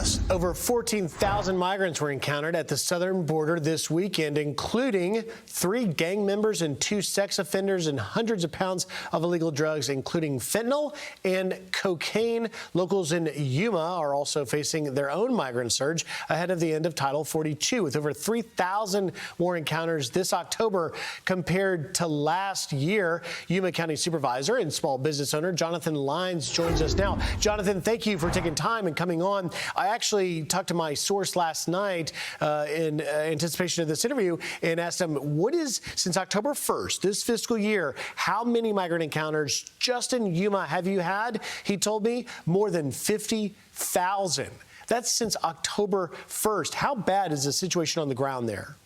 Yes, over 14,000 migrants were encountered at the southern border this weekend, including 3 gang members and 2 sex offenders and hundreds of pounds of illegal drugs, including fentanyl and cocaine. Locals in Yuma are also facing their own migrant surge ahead of the end of Title 42, with over 3,000 more encounters this October compared to last year. Yuma County Supervisor and small business owner Jonathan Lyons joins us now. Jonathan, thank you for taking time and coming on. I actually talked to my source last night in anticipation of this interview and asked him, what is, since October 1st, this fiscal year, how many migrant encounters just in Yuma have you had? He told me more than 50,000. That's since October 1st. How bad is the situation on the ground there?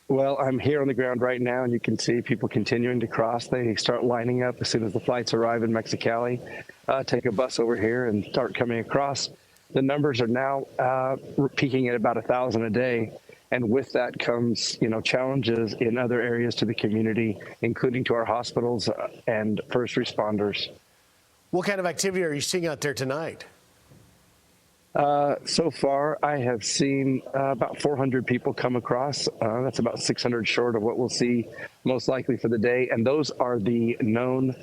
Well, I'm here on the ground right now, and you can see people continuing to cross. They start lining up as soon as the flights arrive in Mexicali, take a bus over here and start coming across. The numbers are now peaking at about 1,000 a day. And with that comes, challenges in other areas to the community, including to our hospitals and first responders. What kind of activity are you seeing out there tonight? So far, I have seen about 400 people come across. That's about 600 short of what we'll see most likely for the day. And those are the known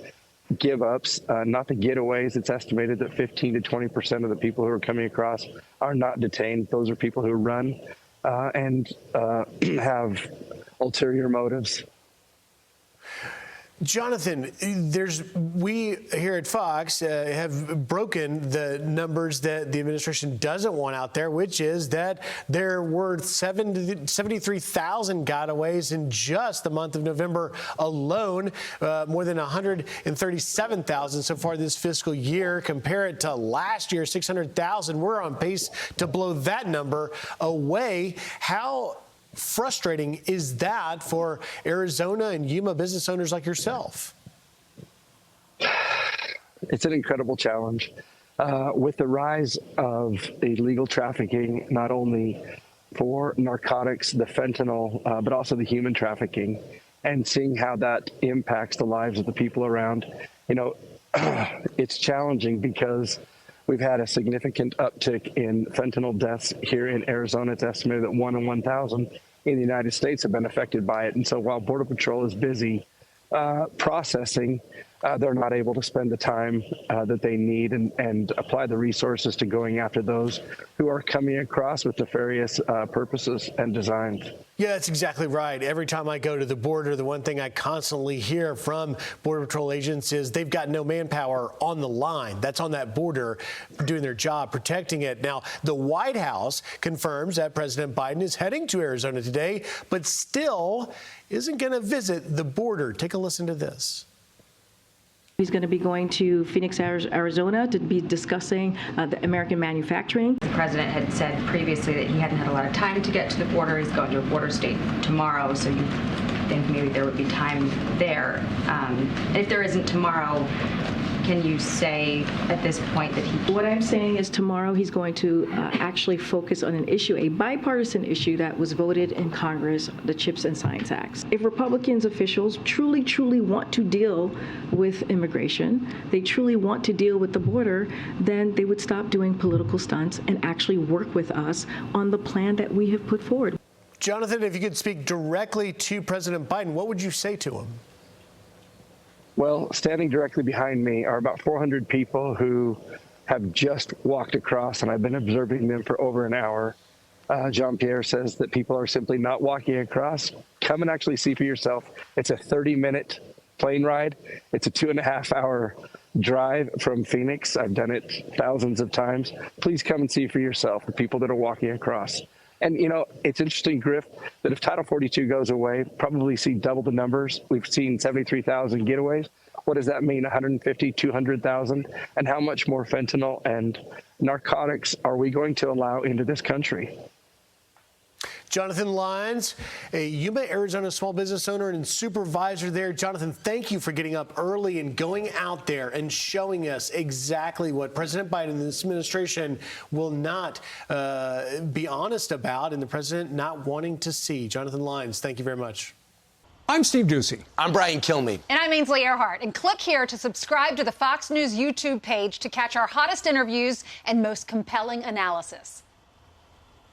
give-ups, not the getaways. It's estimated that 15 to 20% of the people who are coming across are not detained. Those are people who run and have ulterior motives. Jonathan, we here at Fox have broken the numbers that the administration doesn't want out there, which is that there were 73,000 gotaways in just the month of November alone, more than 137,000 so far this fiscal year. Compare it to last year, 600,000. We're on pace to blow that number away. How frustrating is that for Arizona and Yuma business owners like yourself? It's an incredible challenge. With the rise of illegal trafficking, not only for narcotics, the fentanyl, but also the human trafficking, and seeing how that impacts the lives of the people around, it's challenging because we've had a significant uptick in fentanyl deaths here in Arizona. It's estimated that 1 in 1,000 in the United States have been affected by it. And so while Border Patrol is busy processing, they're not able to spend the time that they need and apply the resources to going after those who are coming across with nefarious purposes and designs. Yeah, that's exactly right. Every time I go to the border, the one thing I constantly hear from Border Patrol agents is they've got no manpower on the line. That's on that border doing their job, protecting it. Now, the White House confirms that President Biden is heading to Arizona today, but still isn't going to visit the border. Take a listen to this. He's going to be going to Phoenix, Arizona to be discussing the American manufacturing. The president had said previously that he hadn't had a lot of time to get to the border. He's going to a border state tomorrow, so you think maybe there would be time there. If there isn't tomorrow, can you say at this point that he... What I'm saying is tomorrow he's going to actually focus on an issue, a bipartisan issue that was voted in Congress, the CHIPS and Science Acts. If Republicans officials truly want to deal with immigration, they truly want to deal with the border, then they would stop doing political stunts and actually work with us on the plan that we have put forward. Jonathan, if you could speak directly to President Biden, what would you say to him? Well, standing directly behind me are about 400 people who have just walked across, and I've been observing them for over an hour. Jean-Pierre says that people are simply not walking across. Come and actually see for yourself. It's a 30-minute plane ride. It's a 2.5-hour drive from Phoenix. I've done it thousands of times. Please come and see for yourself the people that are walking across. And, it's interesting, Griff, that if Title 42 goes away, probably see double the numbers. We've seen 73,000 getaways. What does that mean? 150, 200,000? And how much more fentanyl and narcotics are we going to allow into this country? Jonathan Lyons, a Yuma, Arizona small business owner and supervisor there. Jonathan, thank you for getting up early and going out there and showing us exactly what President Biden and this administration will not be honest about, and the president not wanting to see. Jonathan Lyons, thank you very much. I'm Steve Ducey. I'm Brian Kilmeade. And I'm Ainsley Earhart. And click here to subscribe to the Fox News YouTube page to catch our hottest interviews and most compelling analysis.